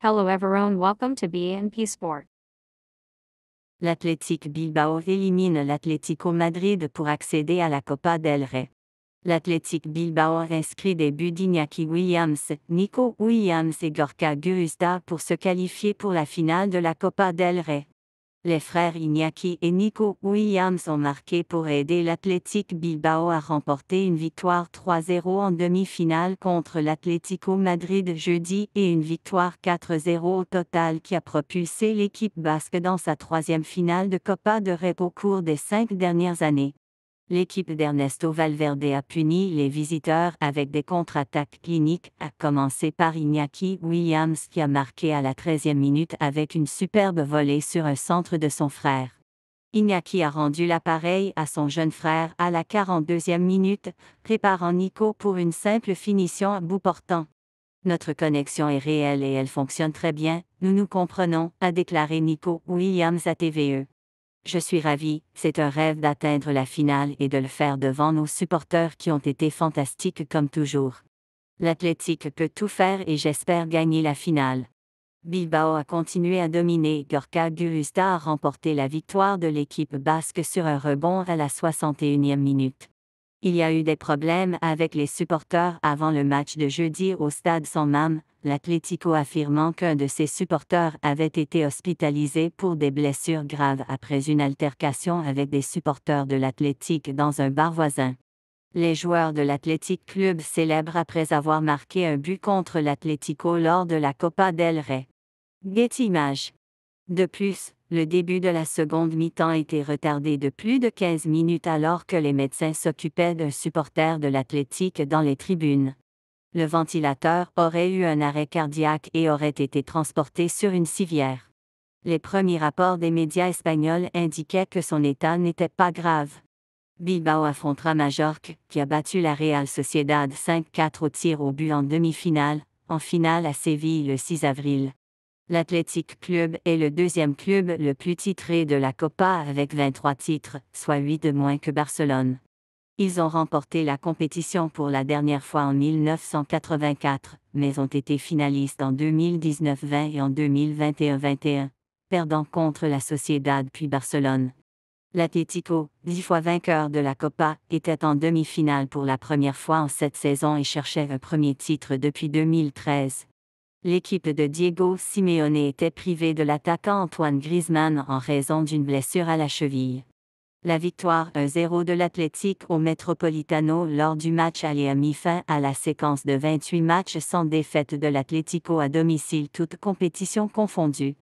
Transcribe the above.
Hello everyone, welcome to BNP Sport. L'Athletic Bilbao élimine l'Atlético Madrid pour accéder à la Copa del Rey. L'Athletic Bilbao inscrit des buts d'Iñaki Williams, Nico Williams et Gorka Guruzda pour se qualifier pour la finale de la Copa del Rey. Les frères Iñaki et Nico Williams ont marqué pour aider l'Athletic Bilbao à remporter une victoire 3-0 en demi-finale contre l'Atlético Madrid jeudi et une victoire 4-0 au total qui a propulsé l'équipe basque dans sa troisième finale de Copa del Rey au cours des 5 dernières années. L'équipe d'Ernesto Valverde a puni les visiteurs avec des contre-attaques cliniques, à commencer par Iñaki Williams qui a marqué à la 13e minute avec une superbe volée sur un centre de son frère. Iñaki a rendu l'appareil à son jeune frère à la 42e minute, préparant Nico pour une simple finition à bout portant. Notre connexion est réelle et elle fonctionne très bien, nous nous comprenons, a déclaré Nico Williams à TVE. Je suis ravi, c'est un rêve d'atteindre la finale et de le faire devant nos supporters qui ont été fantastiques comme toujours. L'Athletic peut tout faire et j'espère gagner la finale. Bilbao a continué à dominer, Gorka Guruzda a remporté la victoire de l'équipe basque sur un rebond à la 61e minute. Il y a eu des problèmes avec les supporters avant le match de jeudi au stade San Mamés, l'Atlético affirmant qu'un de ses supporters avait été hospitalisé pour des blessures graves après une altercation avec des supporters de l'Athletic dans un bar voisin. Les joueurs de l'Athletic Club célèbrent après avoir marqué un but contre l'Atlético lors de la Copa del Rey. Getty Images. De plus, le début de la seconde mi-temps a été retardé de plus de 15 minutes alors que les médecins s'occupaient d'un supporter de l'Athletic dans les tribunes. Le ventilateur aurait eu un arrêt cardiaque et aurait été transporté sur une civière. Les premiers rapports des médias espagnols indiquaient que son état n'était pas grave. Bilbao affrontera Majorque, qui a battu la Real Sociedad 5-4 au tir au but en demi-finale, en finale à Séville le 6 avril. L'Athletic Club est le deuxième club le plus titré de la Copa avec 23 titres, soit 8 de moins que Barcelone. Ils ont remporté la compétition pour la dernière fois en 1984, mais ont été finalistes en 2019-20 et en 2021-21, perdant contre la Sociedad puis Barcelone. L'Atlético, 10 fois vainqueur de la Copa, était en demi-finale pour la première fois en cette saison et cherchait un premier titre depuis 2013. L'équipe de Diego Simeone était privée de l'attaquant Antoine Griezmann en raison d'une blessure à la cheville. La victoire 1-0 de l'Athletic au Metropolitano lors du match aller a mis fin à la séquence de 28 matchs sans défaite de l'Atlético à domicile toutes compétitions confondues.